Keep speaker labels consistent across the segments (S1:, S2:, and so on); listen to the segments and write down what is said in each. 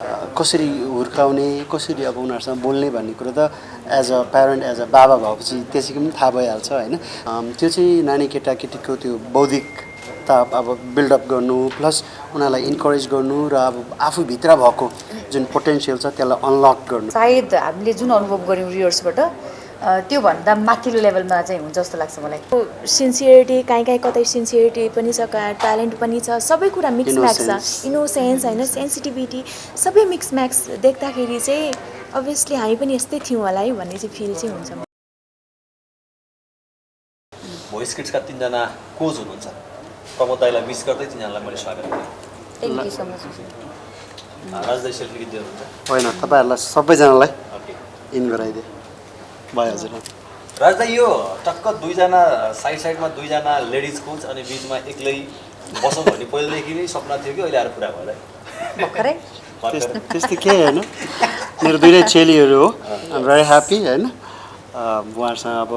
S1: कसरी हुर्काउने कसरी अब उनीहरूसँग बोल्ने भन्ने कुरो त as a parent as a बाबा भएपछि त्यसैको पनि थाहा भइहाल्छ होइन। त्यो चाहिँ नानी केटाकेटीको त्यो बौद्धिकता अब बिल्डअप गर्नु प्लस उनीहरूलाई इन्करेज गर्नु र अब आफूभित्र भएको जुन पोटेन्सियल छ त्यसलाई अनलक गर्नु।
S2: सायद हामीले जुन अनुभव गऱ्यौँ रिहर्सबाट त्योभन्दा माथिल्लो लेभलमा चाहिँ हुन्छ जस्तो लाग्छ मलाई।
S3: सिन्सियरिटी काहीँ कतै सिन्सियरिटी पनि छ, ट्यालेन्ट पनि छ, सबै कुरा मिक्स म्याक्स छ, इनोसेन्स होइन, सेन्सिटिभिटी सबै मिक्स म्याक्स देख्दाखेरि चाहिँ अभियसली हामी पनि यस्तै थियौँ होला है भन्ने चाहिँ फिल चाहिँ हुन्छ।
S4: भोइस किड्सका 3 जना कोच हुनुहुन्छ, प्रमोद दाइलाई मिस गर्दै 3 जनालाई मैले स्वागत गरेँ।
S2: Thank you so much.
S4: राजदाई सेल्फी दिनुहुन्छ
S1: होइन, तपाईँहरूलाई सबैजनालाई इन गराइदिए भइहाल्छ।
S4: राजदाई यो टक्क 2 जना साइडमा 2 जना लेडिज कोच अनि बिचमा एक्लै बसौँ भन्ने पहिलेदेखि नै सपना थियो कि अहिले आएर पुरा भयो
S2: भर्खरै
S1: त्यस्तो केही होइन, मेरो दुईटै चेलीहरू हो। आइम भेरी ह्याप्पी होइन। उहाँहरूसँग अब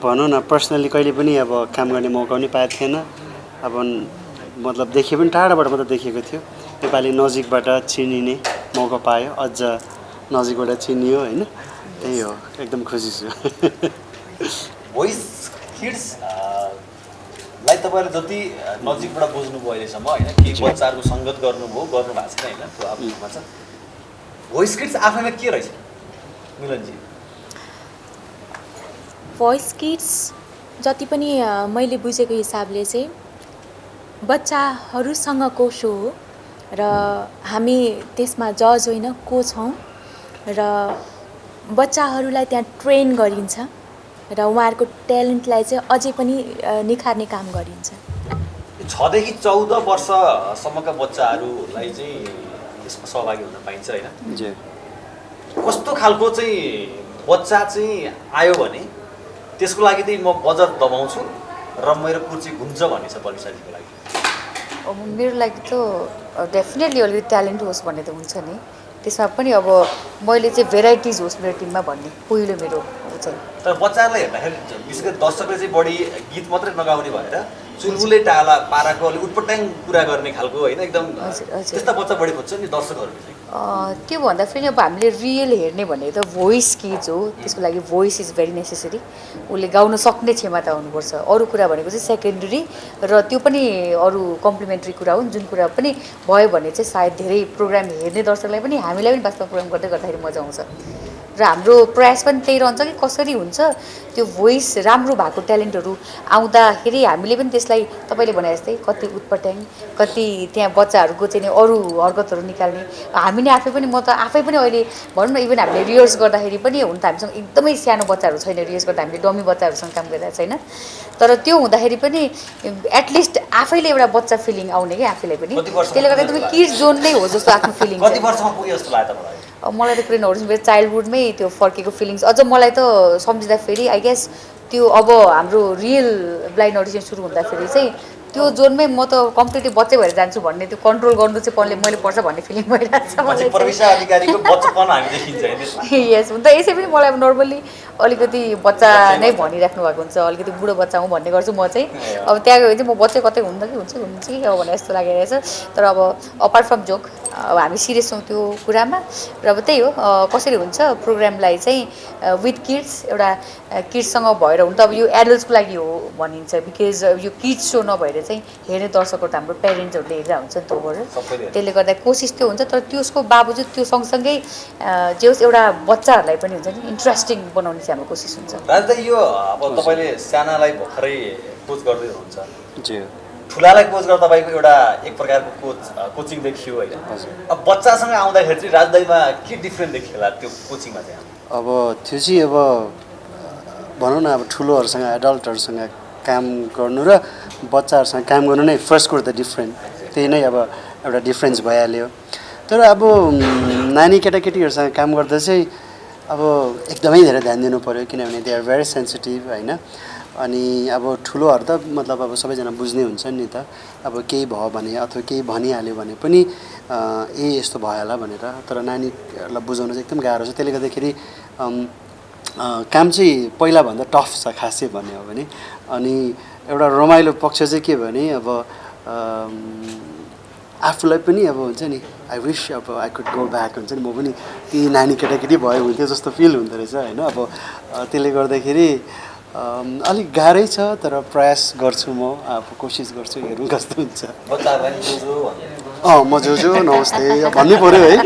S1: भनौँ न पर्सनली कहिले पनि अब काम गर्ने मौका पनि पाएको थिएन। अब मतलब देखे पनि टाढाबाट मात्रै देखेको थियो। नेपाली नजिकबाट चिनिने मौका पायो, अझ नजिकबाट चिनियो होइन। त्यही हो, एकदम खुसी छु।
S4: भोइस किड्स लाई तपाईँले जति नजिकबाट बुझ्नुभयो अहिलेसम्म होइन, केही बच्चाहरूको सङ्गत गर्नुभएको छैन होइन, त्यो आफूमा छ। भोइस किड्स आफैमा के रहेछ मिलनजी?
S3: भोइस किड्स जति पनि मैले बुझेको हिसाबले चाहिँ बच्चाहरूसँगको सो हो र हामी त्यसमा जज होइन कोच हौँ र बच्चाहरूलाई त्यहाँ ट्रेन गरिन्छ र उहाँहरूको ट्यालेन्टलाई चाहिँ अझै पनि निखार्ने काम गरिन्छ।
S4: 6 देखि 14 वर्षसम्मका बच्चाहरूलाई चाहिँ यसमा सहभागी हुन पाइन्छ होइन। कस्तो खालको चाहिँ बच्चा चाहिँ आयो भने त्यसको लागि चाहिँ म बजेट दबाउँछु र मेरो कुर्सी घुम्छ भन्ने छ बलिसाजीको लागि?
S2: अब मेरो लागि त डेफिनेटली अलिकति ट्यालेन्ट होस् भन्ने त हुन्छ नि। त्यसमा पनि अब मैले चाहिँ भेराइटिज होस् मेरो टिममा भन्ने पहिलो मेरो चाहिँ।
S4: तर बच्चाहरूलाई हेर्दाखेरि विशेष गरी दर्शकले चाहिँ बढी गीत मात्रै नगाउने भएर चुलबुले टाला पाराको अलिक उटपटाङ कुरा गर्ने खालको होइन, एकदम त्यस्ता बच्चा बढी खोज्छ नि दर्शकहरूले चाहिँ।
S2: त्यो भन्दाखेरि अब हामीले रियल हेर्ने भने त भोइस किड्स हो, त्यसको लागि भोइस इज भेरी नेसेसरी। उसले गाउन सक्ने क्षमता हुनुपर्छ, अरू कुरा भनेको चाहिँ सेकेन्डरी र त्यो पनि अरू कम्प्लिमेन्ट्री कुरा हुन्। जुन कुरा पनि भयो भने चाहिँ सायद धेरै प्रोग्राम हेर्ने दर्शकलाई पनि हामीलाई पनि वास्तवमा प्रोग्राम गर्दाखेरि मजा आउँछ र हाम्रो प्रयास पनि त्यही रहन्छ कि कसरी हुन्छ त्यो भोइस राम्रो भएको ट्यालेन्टहरू आउँदाखेरि हामीले पनि त्यसलाई तपाईँले भने जस्तै कति उटपट्याङ कति त्यहाँ बच्चाहरूको चाहिँ अरू हरकतहरू निकाल्ने। हामी नै आफै पनि म त आफै पनि अहिले भनौँ न इभन हामीले रिहर्स गर्दाखेरि पनि हुन त हामीसँग एकदमै सानो बच्चाहरू छैन, रिहर्स गर्दा हामीले डमी बच्चाहरूसँग काम गरिरहेको छैन। तर त्यो हुँदाखेरि पनि एटलिस्ट आफैले एउटा बच्चा फिलिङ आउने कि आफैलाई पनि, त्यसले गर्दा एकदमै किड्स जोन नै हो जस्तो आफ्नो फिलिङ।
S4: कति वर्षमा पुग्यो जस्तो लाग्यो तपाईँलाई?
S2: मलाई त कुरै नहोस्, मेरो चाइल्डहुडमै त्यो फर्केको फिलिङ्स अझ मलाई त सम्झिँदाखेरि आई गेस त्यो अब हाम्रो रियल ब्लाइन्ड अडिसन सुरु हुँदाखेरि चाहिँ त्यो जोनमै म त कम्प्लिटली बच्चै भएर जान्छु भन्ने त्यो कन्ट्रोल गर्नु चाहिँ मैले पर्छ भन्ने फिलिङ भइरहेको छ मलाई।
S4: प्रवेशा अधिकारीको बच्चापन हामी देखिन्छ
S2: यस हुन्छ। यसै पनि मलाई अब नर्मली अलिकति बच्चा नै भनिराख्नु भएको हुन्छ, अलिकति बुढो बच्चा हुँ भन्ने गर्छु म चाहिँ। अब त्यहाँ गयो भने चाहिँ म बच्चै कतै हुन्छ कि अब भने जस्तो लागिरहेछ। तर अब अपार्ट फ्रम जोक अब हामी सिरियस छौँ त्यो कुरामा र अब त्यही हो कसरी हुन्छ प्रोग्रामलाई चाहिँ विथ किड्स एउटा किड्ससँग भएर हुन त अब यो एडल्ट्सको लागि हो भनिन्छ बिकज यो किड्स सो नभएर चाहिँ हेर्ने दर्शकहरू त हाम्रो पेरेन्ट्सहरूले हेरेर हुन्छ नि त ओभर। त्यसले गर्दा कोसिस त्यो हुन्छ, तर त्यसको बावजुद त्यो सँगसँगै जे होस् एउटा बच्चाहरूलाई पनि हुन्छ नि इन्ट्रेस्टिङ बनाउने चाहिँ हाम्रो कोसिस हुन्छ।
S4: राजदाई यो अब तपाईँले सानालाई भर्खरै कोच गर्दै हुनुहुन्छ,
S1: जी
S4: ठुलालाई कोच गर्दा तपाईँको एउटा एक प्रकारको कोचिङ देखियो होइन। अब बच्चासँग आउँदाखेरि चाहिँ राजदाईमा के डिफ्रेन्ट देखियो होला त्यो कोचिङमा चाहिँ?
S1: अब त्यो चाहिँ अब भनौँ न अब ठुलोहरूसँग एडल्टहरूसँग काम गर्नु र बच्चाहरूसँग काम गर्नु नै फर्स्ट कुरो त डिफ्रेन्ट, त्यही नै अब एउटा डिफ्रेन्स भइहाल्यो। तर अब नानी केटाकेटीहरूसँग काम गर्दा चाहिँ अब एकदमै धेरै ध्यान दिनु पऱ्यो किनभने दे आर भेरी सेन्सिटिभ होइन। अनि अब ठुलोहरू त मतलब अब सबैजना बुझ्ने हुन्छ नि त, अब केही भयो भने अथवा केही भनिहाल्यो भने पनि यस्तो भयो होला भनेर। तर नानीहरूलाई बुझाउनु चाहिँ एकदम गाह्रो छ। त्यसले गर्दाखेरि काम चाहिँ पहिलाभन्दा टफ छ खासै भन्ने हो भने। अनि एउटा रमाइलो पक्ष चाहिँ के भने अब आफूलाई पनि अब हुन्छ नि आई विश अब आई कुड गो ब्याक हुन्छ नि म पनि ती नानी केटाकेटी भयो हुन्थ्यो जस्तो फिल हुँदो रहेछ होइन अब त्यसले गर्दाखेरि अलिक गाह्रै छ तर प्रयास गर्छु म अब कोसिस गर्छु हेरौँ कस्तो हुन्छ म जो नमस्ते भन्नु पऱ्यो है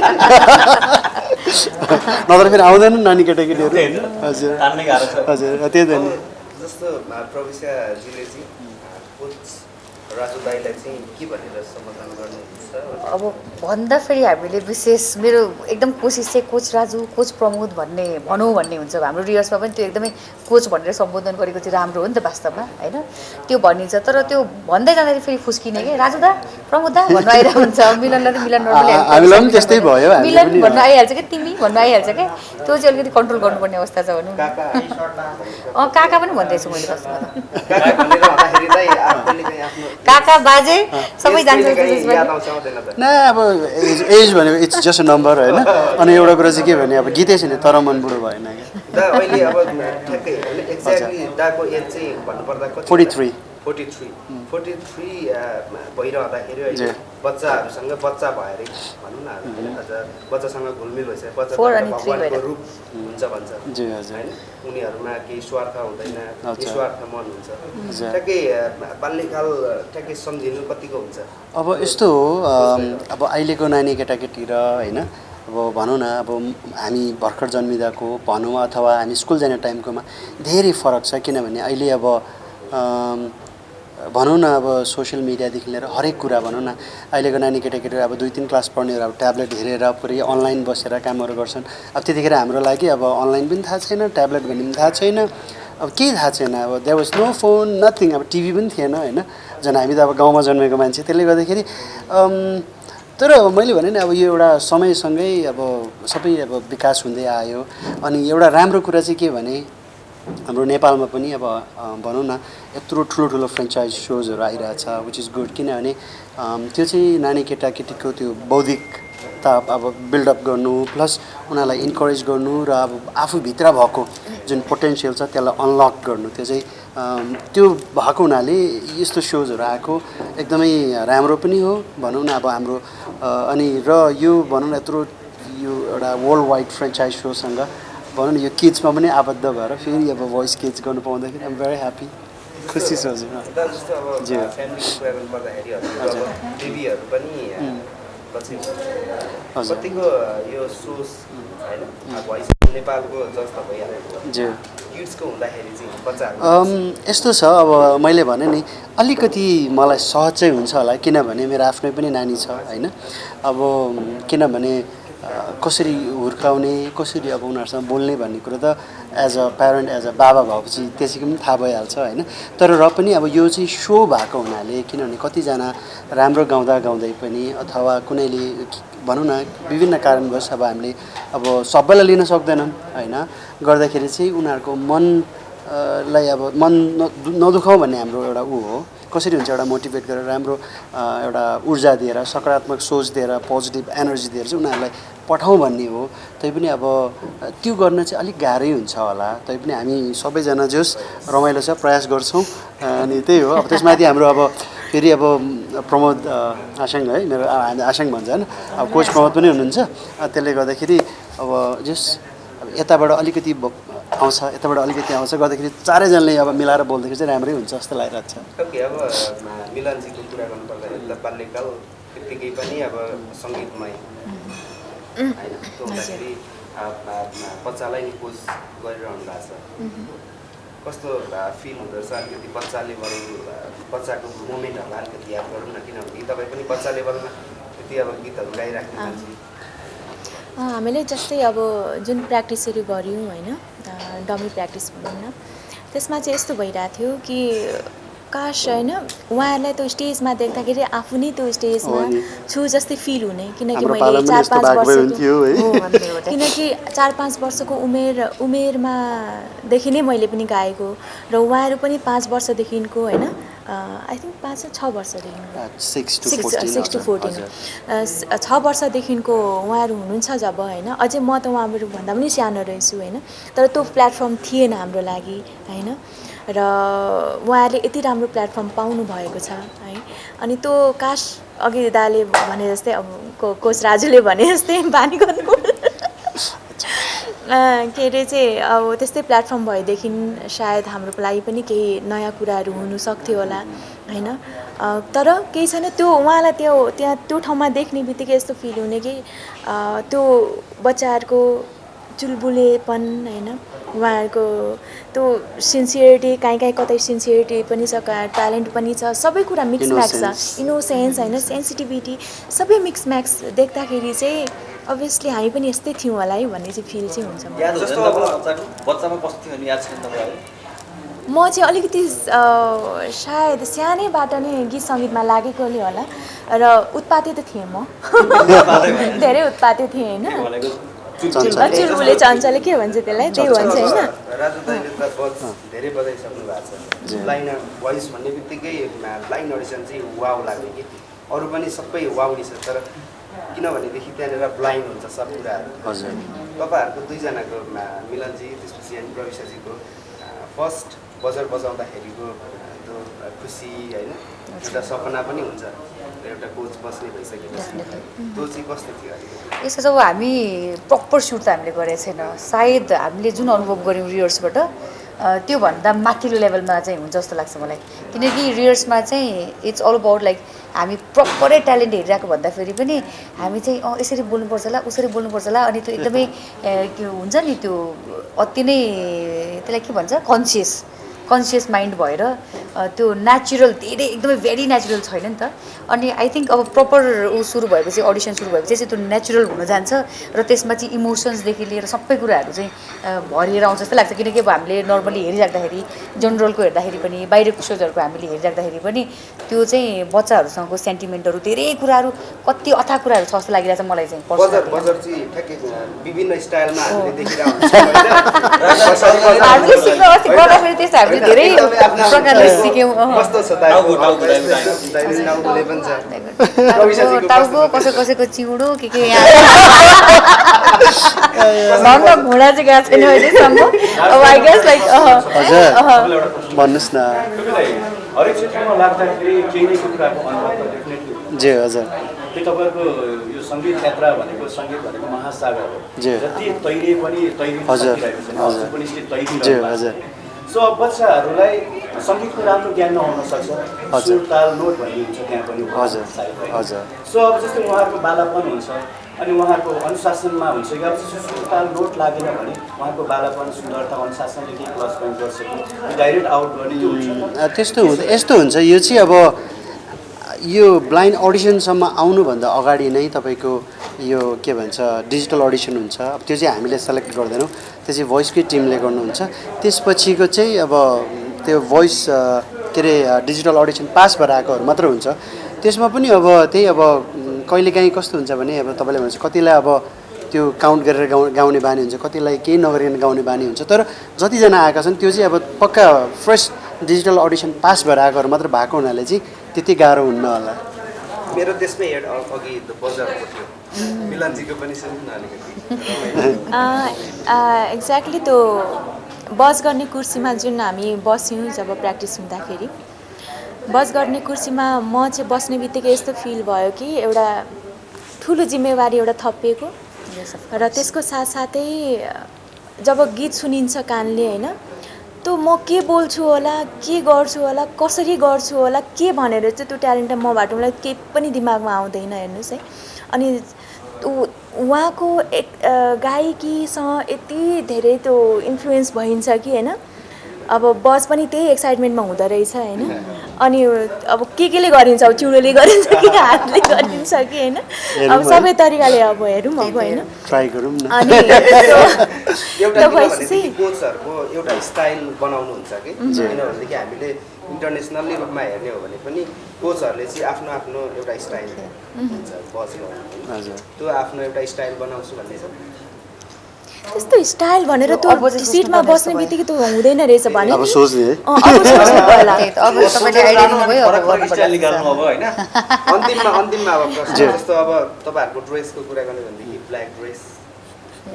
S1: नत्र फेरि आउँदैन नानी केटाकेटीहरू हजुर हजुर त्यही त नि
S5: जस्तो प्रविशाजीले चाहिँ कोच राजु दाईलाई चाहिँ के भनेर सम्बोधन गर्नुहुन्छ
S2: अब भन्दाखेरि हामीले विशेष मेरो एकदम कोसिस चाहिँ कोच राजु कोच प्रमोद भनौँ भन्ने हुन्छ हाम्रो रिहर्समा पनि त्यो एकदमै कोच भनेर सम्बोधन गरेको चाहिँ राम्रो हो नि त वास्तवमा होइन त्यो भनिन्छ तर त्यो भन्दै जाँदाखेरि फेरि फुस्किने के राजु दा प्रमोद दा भन्नु आइरहेको हुन्छ मिलनलाई त मिलन
S1: हामीलाई पनि त्यस्तै भयो
S2: मिलन भन्नु आइहाल्छ कि तिमी भन्नु आइहाल्छ क्या त्यो चाहिँ अलिकति कन्ट्रोल गर्नुपर्ने अवस्था छ भनौँ काका पनि भन्दैछु मैले वास्तवमा काका बाजे सबै जान्छ
S1: न अब एज भनेको इट्स जस्ट अ नम्बर होइन अनि एउटा कुरा चाहिँ के भने अब गीतै छैन तर मन बुढो भएन
S5: क्या अहिले अब ठ्याक्कै एक्ज्याक्टली दाको एज चाहिँ भन्नुपर्दा
S1: 43
S5: भइरहँदाखेरि अहिले बच्चाहरूसँग बच्चा भएर भनौँ न अझ बच्चासँग घुलमिल भइसक्यो बच्चा भगवानको रूप हुन्छ भन्छ होइन उनीहरूमा केही स्वार्थ हुँदैन निस्वार्थ मन हुन्छ ठ्याक्कै बाल्यकाल ठ्याक्कै सम्झिनु कतिको हुन्छ
S1: अब यस्तो हो अब अहिलेको नानी केटाकेटी र होइन अब भनौँ न अब हामी भर्खर जन्मिँदाको भनौँ अथवा हामी स्कुल जाने टाइमकोमा धेरै फरक छ किनभने अहिले अब भनौँ न अब सोसियल मिडियादेखि लिएर हरेक कुरा भनौँ न अहिलेको नानी केटाकेटीहरू अब 2-3 क्लास पढ्नेहरू अब ट्याब्लेट हेरेर पुरै अनलाइन बसेर कामहरू गर्छन् अब त्यतिखेर हाम्रो लागि अब अनलाइन पनि थाहा छैन ट्याब्लेट भन्ने पनि थाहा छैन अब केही थाहा छैन अब there was no phone nothing अब टिभी पनि थिएन होइन झन् हामी त अब गाउँमा जन्मेको मान्छे त्यसले गर्दाखेरि तर मैले भने नि अब यो एउटा समयसँगै अब सबै अब विकास हुँदै आयो अनि एउटा राम्रो कुरा चाहिँ के भने हाम्रो नेपालमा पनि अब भनौँ न यत्रो ठुलो फ्रेन्चाइज सोजहरू आइरहेछ विच इज गुड किनभने त्यो चाहिँ नानी केटाकेटीको त्यो बौद्धिकता अब बिल्डअप गर्नु प्लस उनीहरूलाई इन्करेज गर्नु र अब आफूभित्र भएको जुन पोटेन्सियल छ त्यसलाई अनलक गर्नु त्यो चाहिँ त्यो भएको हुनाले यस्तो सोजहरू आएको एकदमै राम्रो पनि हो भनौँ न अब हाम्रो अनि र यो भनौँ न यत्रो यो एउटा वर्ल्ड वाइड फ्रेन्चाइज सोसँग भनौँ न यो किड्समा पनि आबद्ध भएर फेरि अब भोइस किड्स गर्नु पाउँदाखेरि आइम भेरी ह्याप्पी खुसी छु हजुर
S5: जस्तो अब फ्यामिलीको कुरा गर्नुपर्दाखेरि हजुर बेबीहरू पनि कतिको यो सोस होइन भोइस नेपालको जस्तो भइहाल्यो किड्सको हुँदाखेरि चाहिँ बच्चाहरू
S1: यस्तो छ अब मैले भने नि अलिकति मलाई सहज चाहिँ हुन्छ होला किनभने मेरो आफ्नै पनि नानी छ होइन अब किनभने कसरी हुर्काउने कसरी अब उनीहरूसँग बोल्ने भन्ने कुरो त as a parent as a बाबा भएपछि त्यसैको पनि थाहा भइहाल्छ होइन तर र पनि अब यो चाहिँ सो भएको हुनाले किनभने कतिजना राम्रो गाउँदै पनि अथवा कुनैले भनौँ न विभिन्न कारणवश अब हामीले अब सबैलाई लिन सक्दैनौँ होइन गर्दाखेरि चाहिँ उनीहरूको मनलाई अब मन नदुखाऊ भन्ने हाम्रो एउटा ऊ हो कसरी हुन्छ एउटा मोटिभेट गरेर राम्रो एउटा ऊर्जा दिएर सकारात्मक सोच दिएर पोजिटिभ एनर्जी दिएर चाहिँ उनीहरूलाई पठाउँ भन्ने हो तैपनि अब त्यो गर्न चाहिँ अलिक गाह्रै हुन्छ होला तैपनि हामी सबैजना जोस् रमाइलो छ प्रयास गर्छौँ अनि त्यही हो अब त्यसमाथि हाम्रो अब फेरि अब प्रमोद आसाङ है मेरो आसाङ भन्छ होइन अब कोच प्रमोद पनि हुनुहुन्छ त्यसले गर्दाखेरि अब जस यताबाट अलिकति आउँछ यताबाट अलिकति आउँछ गर्दाखेरि चारैजनाले अब मिलाएर बोल्दाखेरि चाहिँ राम्रै हुन्छ जस्तो लागिरहेको छ
S5: अब मिलनजीको कुरा गर्नुपर्दाखेरि त बाल्यकाल त्यत्तिकै पनि अब सङ्गीतमय होइन त्यो हुँदाखेरि बच्चालाई नि कोच गरिरहनु भएको छ कस्तो फिल हुँदो रहेछ अलिकति बच्चा लेभलको मोमेन्टहरूलाई अलिकति याद गरौँ न किनभने तपाईँ पनि बच्चा लेभलमा त्यति अब गीतहरू गाइराख्नु मान्छे
S3: हामीले जस्तै अब जुन प्र्याक्टिसहरू गऱ्यौँ होइन डमी प्र्याक्टिस भनौँ न त्यसमा चाहिँ यस्तो भइरहेको थियो कि काश होइन उहाँहरूलाई त्यो स्टेजमा देख्दाखेरि आफू नै त्यो स्टेजमा छु जस्तै फिल हुने किनकि मैले 4-5 वर्षको उमेरमा देखि नै मैले पनि गाएको र उहाँहरू पनि 5 वर्षदेखिको होइन आई थिङ्क 5-6 वर्षदेखिको 6 to 14 6 वर्षदेखिको उहाँहरू हुनुहुन्छ जब होइन अझै म त उहाँहरू भन्दा पनि सानो रहेछु होइन तर त्यो प्लेटफर्म थिएन हाम्रो लागि होइन र उहाँहरूले यति राम्रो प्लेटफर्म पाउनु भएको छ है। अनि त्यो काश अघि दाले भने जस्तै अब कोच राजुले भने जस्तै बानी गर्नु के अरे चाहिँ अब त्यस्तै प्लेटफर्म भएदेखि सायद हाम्रो लागि पनि केही नयाँ कुराहरू हुनु सक्थ्यो होला हैन। तर केही छैन, त्यो उहाँलाई त्यहाँ त्यो ठाउँमा देख्ने बित्तिकै यस्तो फिल हुने कि त्यो बच्चाहरूको चुलबुलेपन हैन, उहाँहरूको त्यो सिन्सियरिटी, कहीँ कतै सिन्सियरिटी पनि छ, ट्यालेन्ट पनि छ, सबै कुरा मिक्स म्याक्स छ, इनोसेन्स हैन, सेन्सिटिभिटी सबै मिक्स म्याक्स देख्दाखेरि चाहिँ अभियसली हामी पनि यस्तै थियौँ होला है भन्ने चाहिँ फिल चाहिँ हुन्छ।
S4: बच्चामा कस्तो थियो नि याद छ तपाईलाई?
S3: म चाहिँ अलिकति सायद सानैबाट नै गीत सङ्गीतमा लागेकोले होला र उत्पाती त थिएँ म धेरै उत्पाती थिएँ होइन। चुलबुले चञ्चले के भन्छ त्यसलाई, त्यही भन्छ होइन।
S5: राजु दाइले त धेरै बजाइसक्नु भएको छ। ब्लाइन्ड भोइस भन्ने बित्तिकै ब्लाइन्ड अडिसन चाहिँ वाउ लाग्यो कि अरू पनि सबै वाउ नि छ, तर किनभनेदेखि त्यहाँनिर ब्लाइन्ड हुन्छ सब कुराहरू।
S1: हजुर
S5: तपाईँहरूको दुईजनाको मिलनजी त्यसपछि अनि प्रविशाजीको फर्स्ट बजर बजाउँदाखेरिको त्यो खुसी होइन, एउटा सपना पनि हुन्छ एउटा कोच बस्ने भइसकेपछि, त्यो चाहिँ कस्तो थियो?
S2: यसको जब हामी प्रपर सुट त हामीले गरेको छैन, सायद हामीले जुन अनुभव गऱ्यौँ रिहर्सबाट त्योभन्दा माथिल्लो लेभलमा चाहिँ हुन्छ जस्तो लाग्छ मलाई। किनकि रिहर्समा चाहिँ इट्स अल अबाउट लाइक हामी प्रपरै ट्यालेन्ट हेरिरहेको भन्दाखेरि पनि हामी चाहिँ यसरी बोल्नुपर्छ होला, उसरी बोल्नुपर्छ होला, अनि त्यो एकदमै के हुन्छ नि त्यो अति नै त्यसलाई के भन्छ कन्सियस माइन्ड भएर त्यो नेचुरल धेरै एकदमै भेरी नेचुरल छैन नि त। अनि आई थिङ्क अब प्रपर सुरु भएपछि अडिसन सुरु भएपछि चाहिँ त्यो नेचुरल हुन जान्छ र त्यसमा चाहिँ इमोसन्सदेखि लिएर सबै कुराहरू चाहिँ भरिएर आउँछ जस्तो लाग्छ। किनकि अब हामीले नर्मली हेरिराख्दाखेरि जनरलको हेर्दाखेरि पनि बाहिरको सोजहरूको हामीले हेरिराख्दाखेरि पनि त्यो चाहिँ बच्चाहरूसँगको सेन्टिमेन्टहरू धेरै कुराहरू कति अथा कुराहरू छ जस्तो लागिरहेछ मलाई चाहिँ।
S5: बजर चाहिँ ठ्याक्कै विभिन्न स्टाइलमा हामीले देखिरहेको
S2: हामीले सिक्न अस्ति गर्दाखेरि त्यस्तो हामीले धेरै प्रकारले सिक्यौँ।
S5: कस्तो छ
S2: टाउको कसैको चिउडो के यहाँ घुँडा चाहिँ गएको छैन अहिलेसम्म। अब आई गेस लाइक
S1: हजुर भन्नुहोस् न।
S6: हरेक क्षेत्रमा लाग्दाखेरि केही न केही कुराको अनुभव त डेफिनेटली
S1: जी हजुर।
S6: त्यो तपाईँको यो सङ्गीत यात्रा भनेको सङ्गीत भनेको महासागर हो। जति तैले पनि तैरिन सकिरहेको छैन, अझै पनि यसले तैरिरहेको छ। सो अब बच्चाहरूलाई सङ्गीतको राम्रो ज्ञान नहुन सक्छ, सुर ताल नोट भन्ने हुन्छ त्यहाँ पनि।
S1: हजुर
S6: सो अब जस्तै उहाँहरूको बालापन हुन्छ अनि उहाँहरूको अनुशासनमा हुन्छ कि अब सुर ताल नोट लागेन भने उहाँको बालापन सुन्दरता अनुशासनले केही प्लस पोइन्ट गर्छ कि डाइरेक्ट आउट गर्ने त्यो हुन्छ।
S1: त्यस्तो हुन्छ, यस्तो हुन्छ यो चाहिँ अब यो ब्लाइन्ड अडिसनसम्म आउनुभन्दा अगाडि नै तपाईँको यो के भन्छ डिजिटल अडिसन हुन्छ। अब त्यो चाहिँ हामीले सेलेक्ट गर्दैनौँ, त्यो चाहिँ भोइसकै टिमले गर्नुहुन्छ। त्यसपछिको चाहिँ अब त्यो भोइस के अरे डिजिटल अडिसन पास भएर आएकोहरू मात्र हुन्छ। त्यसमा पनि अब त्यही अब कहिलेकाहीँ कस्तो हुन्छ भने अब तपाईँले भन्छ कतिलाई अब त्यो काउन्ट गरेर गाउने बानी हुन्छ, कतिलाई केही नगरिकन गाउने बानी हुन्छ। तर जतिजना आएका छन् त्यो चाहिँ अब पक्का फ्रेस डिजिटल अडिसन पास भएर आएकोहरू मात्र भएको हुनाले चाहिँ त्यति गाह्रो हुन्न होला।
S5: मेरो त्यसमै हेड अघि बजारको थियो, मिलनजीको पनि सुन्नु न अलिकति।
S3: एक्ज्याक्टली त्यो बस गर्ने कुर्सीमा जुन हामी बस्यौँ जब प्र्याक्टिस हुँदाखेरि, बस गर्ने कुर्सीमा म चाहिँ बस्ने बित्तिकै यस्तो फिल भयो कि एउटा ठुलो जिम्मेवारी एउटा थपिएको र त्यसको साथसाथै जब गीत सुनिन्छ कानले होइन, त्यो म के बोल्छु होला, के गर्छु होला, कसरी गर्छु होला, के भनेर चाहिँ त्यो ट्यालेन्ट मबाट मलाई केही पनि दिमागमा आउँदैन हेर्नुहोस् है। अनि उहाँको गायकीसँग यति धेरै त्यो इन्फ्लुएन्स भइन्छ कि होइन, अब बस पनि त्यही एक्साइटमेन्टमा हुँदो रहेछ होइन। अनि अब केले गरिन्छ, अब चिउडोले गरिन्छ कि हातले गरिन्छ कि होइन, अब सबै तरिकाले अब हेरौँ अब होइन,
S1: ट्राई गरौँ न।
S5: एउटा कोचहरूको एउटा स्टाइल बनाउनु हुन्छ कि, किनभनेदेखि हामीले इन्टरनेसनल्ली रूपमा हेर्ने हो भने पनि कोचहरूले चाहिँ आफ्नो आफ्नो एउटा स्टाइल हुन्छ बसको, त्यो आफ्नो एउटा स्टाइल बनाउँछु भन्ने छ।
S3: त्यस्तो स्टाइल भनेर त्यो सिटमा बस्ने बित्तिकै त्यो हुँदैन रहेछ भने
S1: अब सोच्ने
S2: अब तपाईँले आइडिया दिनुभयो अब
S5: अन्तिममा अब प्रश्न जस्तो अब तपाईँहरूको ड्रेसको कुरा गर्ने भनेदेखि ब्ल्याक ड्रेस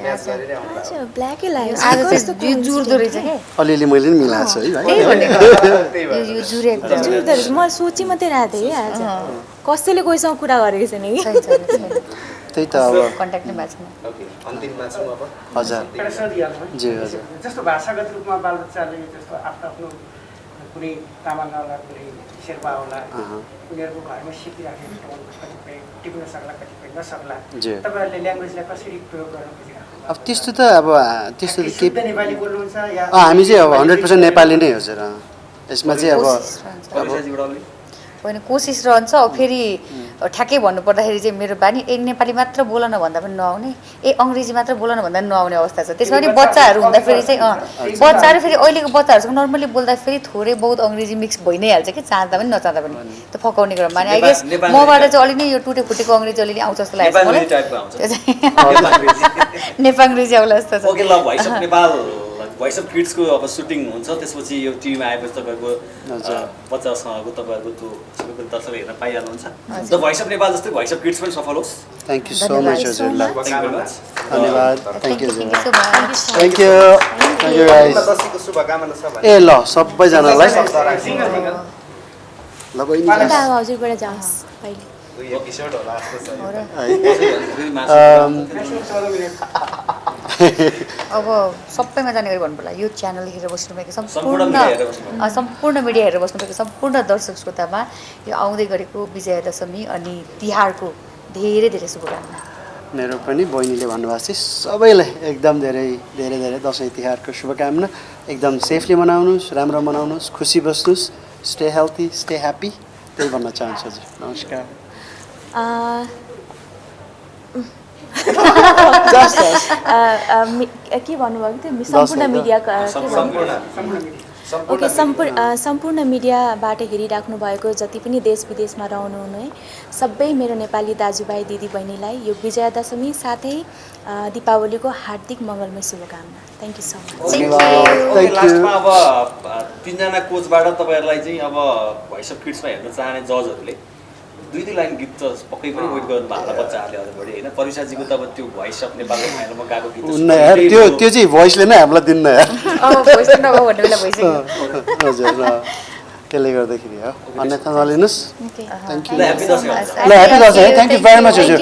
S5: म्याच गरेर आउनु भएको
S3: अच्छा ब्ल्याकै लाग्यो
S2: आज
S3: कस्तो
S2: चाहिँ यो जुर्दो रहेछ क्या
S1: अलिअलि मैले पनि मिलाएको छु है भाइ
S2: त्यही भनेको
S5: त्यही भएर
S2: यो जुरेको कुरा हो।
S3: जुर्दो रहेछ म सोची मात्रै रहेको थिएँ है आज कसैले कोहीसँग कुरा गरेको छैन कि
S2: छैन
S1: त्यही त अब
S2: कन्ट्याक्ट नै भएको छैन
S5: ओके अन्तिममा छौँ अब
S1: हजुर
S7: एउटा सोधिहाल्नु है।
S1: जी हजुर
S7: जस्तो भाषागत रूपमा बालबच्चाले जस्तो आफ्नो आफ्नो कुनै तामाङ होला कुनै शेर्पा होला उनीहरूको घरमा सिकिराखेको ठाउँ कतिपय टिप्न सक्ला कतिपय नसक्ला
S1: जी।
S7: तपाईँहरूले ल्याङ्ग्वेजलाई कसरी प्रयोग गर्न खोजिराख्नु
S1: अब त्यस्तो त अब त्यस्तो त
S7: शुद्ध
S1: के
S7: नेपाली बोल्नुहुन्छ या
S1: हामी चाहिँ अब 100% नेपाली नै हजुर यसमा चाहिँ अब
S2: कोसिस रहन्छ
S4: परिचयजीबाट अलि
S2: होइन कोसिस रहन्छ अब फेरि ठ्याक्कै भन्नुपर्दाखेरि चाहिँ मेरो बानी नेपाली मात्र बोल न भन्दा पनि नआउने अङ्ग्रेजी मात्र बोल न भन्दा पनि नआउने अवस्था छ त्यसमा पनि बच्चाहरू हुँदाखेरि चाहिँ बच्चाहरू फेरि अहिलेको बच्चाहरूसँग नर्मली बोल्दाखेरि थोरै बहुत अङ्ग्रेजी मिक्स भइ नै हाल्छ कि चाहँदा पनि नचाहँदा पनि त्यो फकाउने कुरा माने आई गेस मबाट चाहिँ अलि नै यो टुटे फुटेको अङ्ग्रेजी अलिअलि आउँछ जस्तो लागेको छ मलाई
S4: टाइपको आउँछ
S2: त्यो चाहिँ नेपाङ्ग्रेजी आउला जस्तो छ
S4: ओके ल voice of Nepal voice of किड्सको अब सुटिङ हुन्छ त्यसपछि यो टिभीमा आएपछि तपाईँको बच्चासँगको तपाईँहरूको त्यो सबै कुरा दर्शकले हेर्न पाइहाल्नुहुन्छ द भोइस अफ नेपाल जस्तै भोइस अफ किड्स पनि सफल होस्
S1: थ्याङ्क यू सो मच हजुरलाई
S4: थ्याङ्क यू भेरी मच
S1: धन्यवाद thank you
S2: thank you so much
S1: thank you thank you guys
S5: दसैँको शुभकामना छ भने
S1: ए ल सबैजनालाई
S7: सिङ्गल सिङ्गल
S1: ल बहिनी
S3: अन्त अब हजुरबाट जाओस् पहिले
S5: 2 एपिसोड होला जस्तो छ
S2: अब सबैमा जाने गरी भन्नु पर्ला यो च्यानल हेरेर बस्नुभएको
S4: सम्पूर्ण मिडिया हेरेर बस्नुभएको।
S2: सम्पूर्ण मिडिया हेरेर बस्नुभएको सम्पूर्ण दर्शक श्रोतामा यो आउँदै गरेको विजयादशमी अनि तिहारको धेरै धेरै शुभकामना
S1: मेरो पनि बहिनीले भन्नुभएको चाहिँ सबैलाई एकदम धेरै धेरै धेरै दसैँ तिहारको शुभकामना एकदम सेफली मनाउनुहोस् राम्रो मनाउनुहोस् खुसी बस्नुहोस् स्टे हेल्थी स्टे ह्याप्पी त्यही भन्न चाहन्छु हजुर नमस्कार
S3: के भन्नुभएको थियो सम्पूर्ण मिडिया ओके सम्पूर्ण मिडियाबाट हेरिराख्नु भएको जति पनि देश विदेशमा रहनुहुने सबै मेरो नेपाली दाजुभाइ दिदीबहिनीलाई यो विजयादशमी साथै दीपावलीको हार्दिक मङ्गलमय शुभकामना थ्याङ्क यू सो मच
S1: धन्यवाद
S4: लास्टमा अब तीनजना कोचबाट तपाईँहरूलाई चाहिँ अब भोइस अफ किड्समा हेर्न चाहने जजहरूले 2 लाइन गीत त पक्कै पनि वेट गर्नु भएको होला बच्चाहरूले अगाडि होइन परिसाजीको त अब त्यो भोइस अफ नेपालको फाइनलमा गएको गीत
S1: उन्न यार त्यो चाहिँ भोइसले नै हामीलाई दिन्न यार
S2: अब भोइस नगयो भन्ने बेला भइसक्यो
S1: हजुर त्यसले गर्दाखेरि हो अन्यथा नलिनुहोस् थ्याङ्क यू
S4: ल ह्याप्पी दसैँ
S1: ल happy Dashain thank you very much हजुर